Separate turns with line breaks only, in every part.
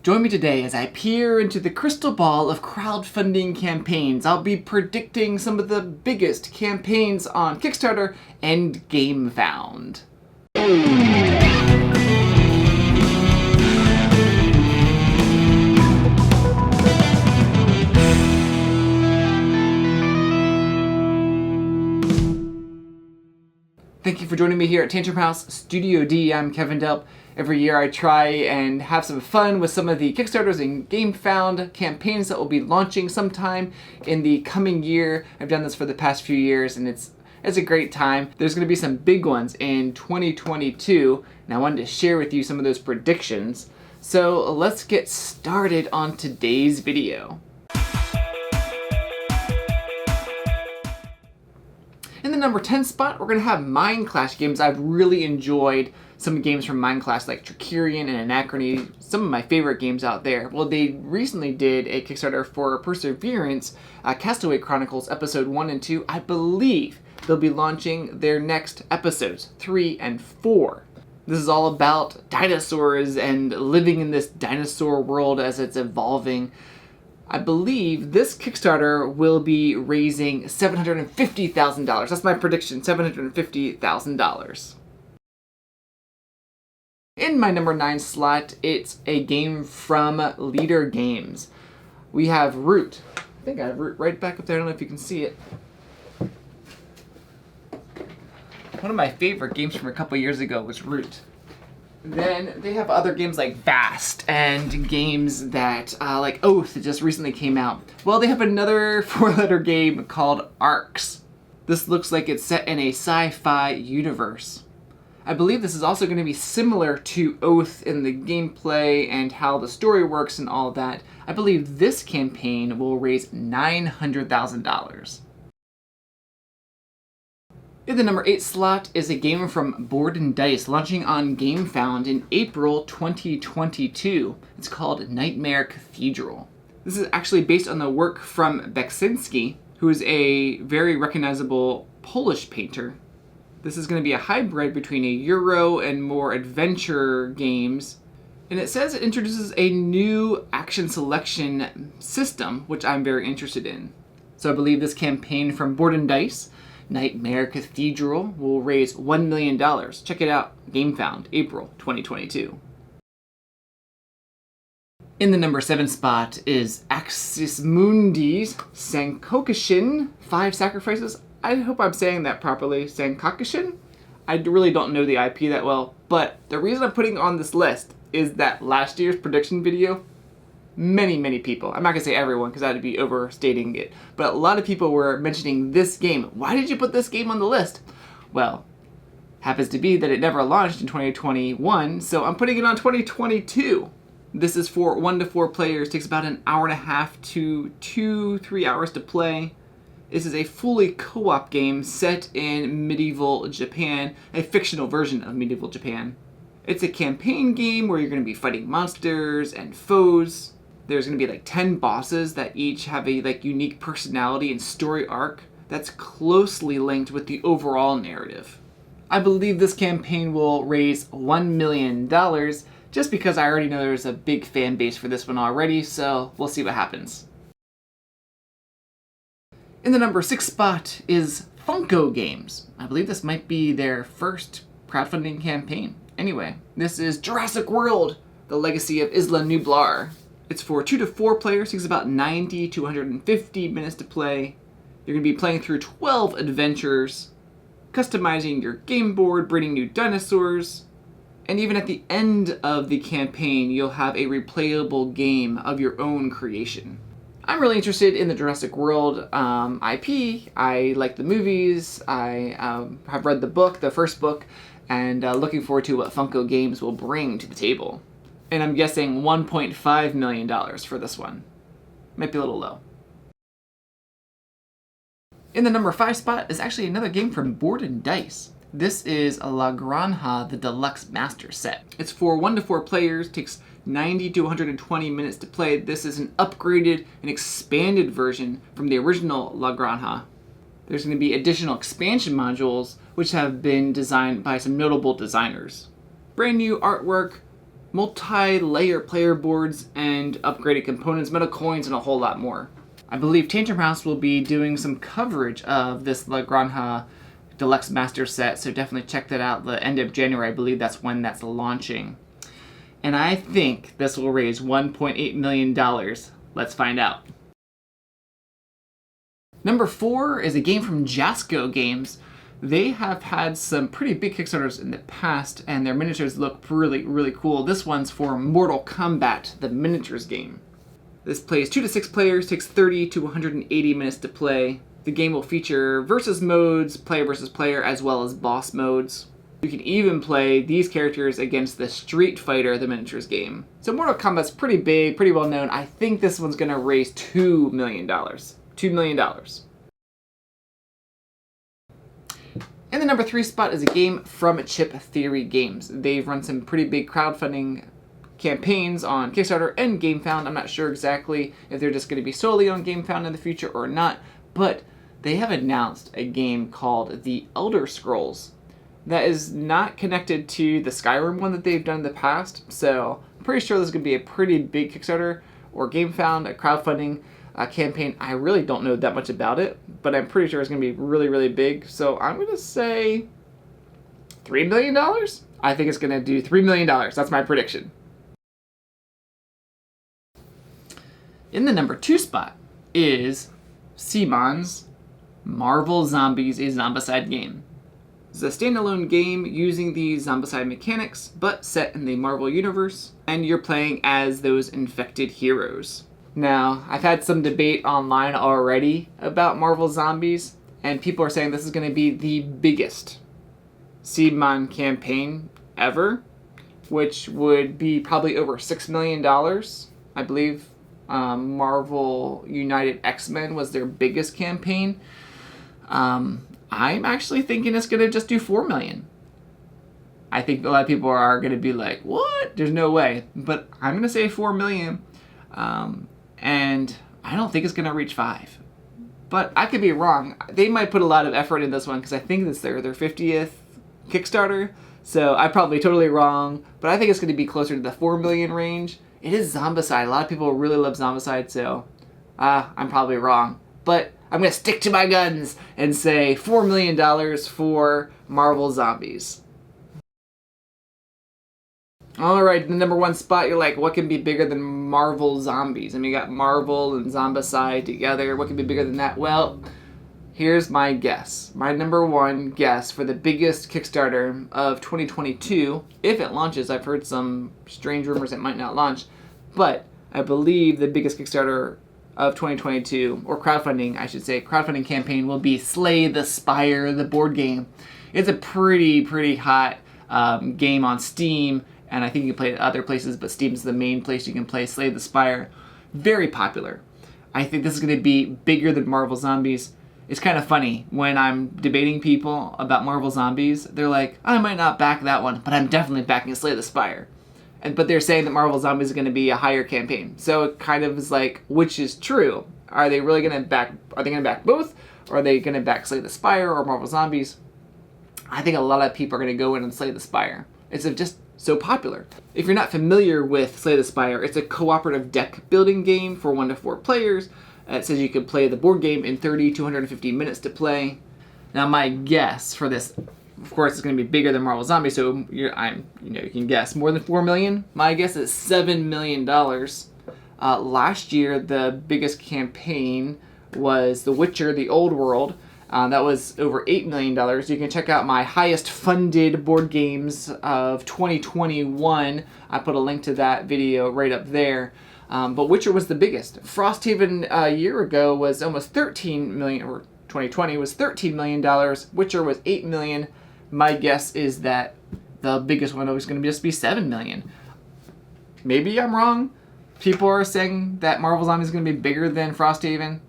Join me today as I peer into the crystal ball of crowdfunding campaigns. I'll be predicting some of the biggest campaigns on Kickstarter and Gamefound. Thank you for joining me here at Tantrum House Studio D. I'm Kevin Delp. Every year I try and have some fun with some of the Kickstarters and Gamefound campaigns that will be launching sometime in the coming year. I've done this for the past few years and it's a great time. There's going to be some big ones in 2022 and I wanted to share with you some of those predictions. So let's get started on today's video. In the number 10 spot, we're going to have Mind Clash games. I've really enjoyed some games from Mind Clash like Tricerion and Anachrony, some of my favorite games out there. Well, they recently did a Kickstarter for Perseverance, Castaway Chronicles Episode 1 and 2. I believe they'll be launching their next episodes, 3 and 4. This is all about dinosaurs and living in this dinosaur world as it's evolving. I believe this Kickstarter will be raising $750,000. That's my prediction, $750,000. In my number 9 slot, it's a game from Leader Games. We have Root. I think I have Root right back up there. I don't know if you can see it. One of my favorite games from a couple years ago was Root. Then they have other games like Vast and games that like Oath that just recently came out. Well, they have another 4-letter game called Arcs. This looks like it's set in a sci-fi universe. I believe this is also going to be similar to Oath in the gameplay and how the story works and all that. I believe this campaign will raise $900,000. In the number 8 slot is a game from Board and Dice, launching on Gamefound in April 2022. It's called Nightmare Cathedral. This is actually based on the work from Beksinski, who is a very recognizable Polish painter. This is going to be a hybrid between a Euro and more adventure games. And it says it introduces a new action selection system, which I'm very interested in. So I believe this campaign from Board and Dice, Nightmare Cathedral, will raise $1 million. Check it out, Gamefound, April 2022. In the number 7 spot is Axis Mundi's Sankokushin 5 Sacrifices. I hope I'm saying that properly, Sankokushin? I really don't know the IP that well, but the reason I'm putting it on this list is that last year's prediction video, many people, I'm not going to say everyone because that would be overstating it, but a lot of people were mentioning this game. Why did you put this game on the list? Well, happens to be that it never launched in 2021, so I'm putting it on 2022. This is for 1 to 4 players, takes about an hour and a half to 2-3 hours to play. This is a fully co-op game set in medieval Japan, a fictional version of medieval Japan. It's a campaign game where you're going to be fighting monsters and foes. There's going to be like 10 bosses that each have a unique personality and story arc that's closely linked with the overall narrative. I believe this campaign will raise $1 million just because I already know there's a big fan base for this one already, so we'll see what happens. In the number 6 spot is Funko Games. I believe this might be their first crowdfunding campaign. Anyway, this is Jurassic World, the legacy of Isla Nublar. It's for 2 to 4 players, takes about 90 to 150 minutes to play. You're going to be playing through 12 adventures, customizing your game board, breeding new dinosaurs, and even at the end of the campaign, you'll have a replayable game of your own creation. I'm really interested in the Jurassic World IP. I like the movies, I have read the book, the first book, and looking forward to what Funko Games will bring to the table. And I'm guessing $1.5 million for this one. Might be a little low. In the number 5 spot is actually another game from Board and Dice. This is La Granja, the Deluxe Master Set. It's for 1 to 4 players, takes 90 to 120 minutes to play. This is an upgraded and expanded version from the original La Granja. There's going to be additional expansion modules which have been designed by some notable designers. Brand new artwork, multi-layer player boards, and upgraded components, metal coins, and a whole lot more. I believe Tantrum House will be doing some coverage of this Granja Deluxe Master Set, so definitely check that out the end of January. I believe that's when that's launching. And I think this will raise $1.8 million. Let's find out. Number 4 is a game from Jasco Games. They have had some pretty big Kickstarters in the past, and their miniatures look really, really cool. This one's for Mortal Kombat, the miniatures game. This plays 2 to 6 players, takes 30 to 180 minutes to play. The game will feature versus modes, player versus player, as well as boss modes. You can even play these characters against the Street Fighter, the miniatures game. So Mortal Kombat's pretty big, pretty well known. I think this one's gonna raise $2 million. $2 million. In the number 3 spot is a game from Chip Theory Games. They've run some pretty big crowdfunding campaigns on Kickstarter and Gamefound. I'm not sure exactly if they're just going to be solely on Gamefound in the future or not, but they have announced a game called The Elder Scrolls that is not connected to the Skyrim one that they've done in the past. So I'm pretty sure this is going to be a pretty big Kickstarter or Gamefound, a crowdfunding campaign. I really don't know that much about it, but I'm pretty sure it's going to be really, really big. So I'm going to say $3 million? I think it's going to do $3 million. That's my prediction. In the number 2 spot is Simon's Marvel Zombies, a Zombicide game. It's a standalone game using the Zombicide mechanics, but set in the Marvel universe, and you're playing as those infected heroes. Now, I've had some debate online already about Marvel Zombies, and people are saying this is going to be the biggest Simon campaign ever, which would be probably over $6 million. I believe Marvel United X-Men was their biggest campaign. I'm actually thinking it's going to just do $4 million. I think a lot of people are going to be like, what? There's no way. But I'm going to say $4 million. And I don't think it's going to reach 5. But I could be wrong. They might put a lot of effort in this one because I think it's their 50th Kickstarter. So I'm probably totally wrong. But I think it's going to be closer to the 4 million range. It is Zombicide. A lot of people really love Zombicide, so I'm probably wrong. But I'm going to stick to my guns and say $4 million for Marvel Zombies. Alright, in the number 1 spot, you're like, what can be bigger than Marvel Zombies? I mean, you got Marvel and Zombicide together. What can be bigger than that? Well, here's my guess. My number 1 guess for the biggest Kickstarter of 2022, if it launches. I've heard some strange rumors it might not launch, but I believe the biggest Kickstarter of 2022, or crowdfunding, I should say, crowdfunding campaign will be Slay the Spire, the board game. It's a pretty hot game on Steam, and I think you can play it at other places, but Steam's the main place you can play Slay the Spire. Very popular. I think this is going to be bigger than Marvel Zombies. It's kind of funny, when I'm debating people about Marvel Zombies, they're like, I might not back that one, but I'm definitely backing Slay the Spire. But they're saying that Marvel Zombies is going to be a higher campaign. So it kind of is like, which is true? Are they really going to back, are they going to back both? Or are they going to back Slay the Spire or Marvel Zombies? I think a lot of people are going to go in and Slay the Spire. It's just so popular. If you're not familiar with Slay the Spire, it's a cooperative deck building game for 1 to 4 players. It says you can play the board game in 30 to 150 minutes to play. Now my guess for this, of course, it's going to be bigger than Marvel Zombies, so you can guess more than 4 million. My guess is $7 million. Last year, the biggest campaign was The Witcher: The Old World. That was over $8 million. You can check out my highest funded board games of 2021. I put a link to that video right up there. But Witcher was the biggest. Frosthaven a year ago was almost $13 million, or 2020 was $13 million. Witcher was $8 million. My guess is that the biggest one is going to just be $7 million. Maybe I'm wrong. People are saying that Marvel Zombies is going to be bigger than Frosthaven.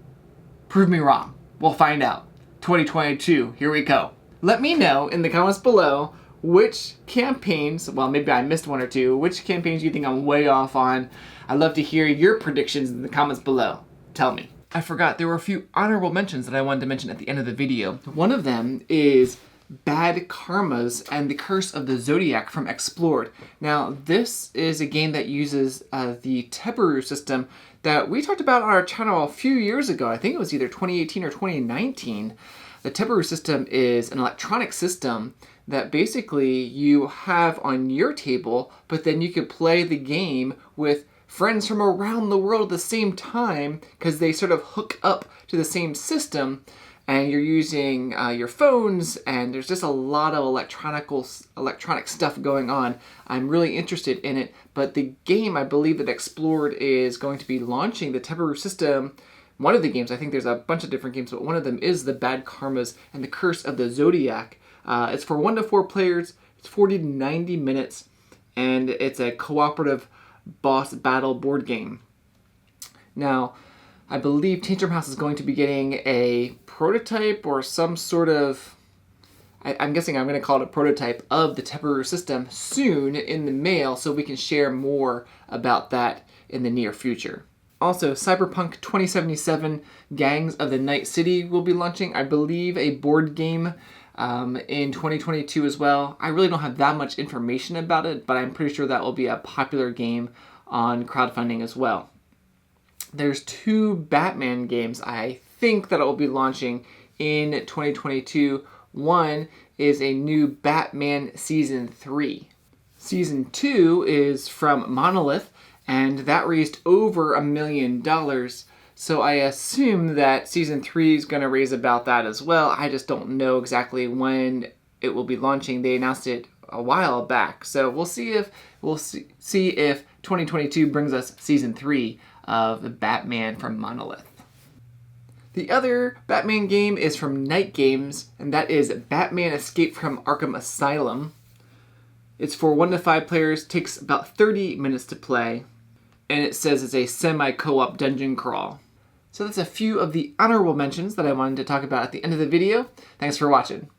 Prove me wrong. We'll find out. 2022, here we go. Let me know in the comments below which campaigns, well, maybe I missed 1 or 2, which campaigns you think I'm way off on. I'd love to hear your predictions in the comments below. Tell me. I forgot, there were a few honorable mentions that I wanted to mention at the end of the video. One of them is Bad Karmas and the Curse of the Zodiac from Explored. Now, this is a game that uses the Teberu system that we talked about on our channel a few years ago. I think it was either 2018 or 2019. The Teberu system is an electronic system that basically you have on your table, but then you could play the game with friends from around the world at the same time because they sort of hook up to the same system, and you're using your phones, and there's just a lot of electronic stuff going on. I'm really interested in it, but the game I believe that Explored is going to be launching the Teberu system. One of the games, I think there's a bunch of different games, but one of them is the Bad Karmas and the Curse of the Zodiac. It's for 1 to 4 players, it's 40 to 90 minutes, and it's a cooperative boss battle board game. Now, I believe Tantrum House is going to be getting a prototype or some sort of, I'm guessing I'm going to call it a prototype of the Teberu system soon in the mail, so we can share more about that in the near future. Also, Cyberpunk 2077 Gangs of the Night City will be launching, I believe, a board game in 2022 as well. I really don't have that much information about it, but I'm pretty sure that will be a popular game on crowdfunding as well. There's 2 Batman games I think that will be launching in 2022. One is a new Batman Season 3. Season 2 is from Monolith, and that raised over $1 million. So I assume that Season 3 is going to raise about that as well. I just don't know exactly when it will be launching. They announced it a while back. So we'll see if 2022 brings us Season 3 of Batman from Monolith. The other Batman game is from Night Games, and that is Batman Escape from Arkham Asylum. It's for 1 to 5 players, takes about 30 minutes to play, and it says it's a semi-co-op dungeon crawl. So that's a few of the honorable mentions that I wanted to talk about at the end of the video. Thanks for watching.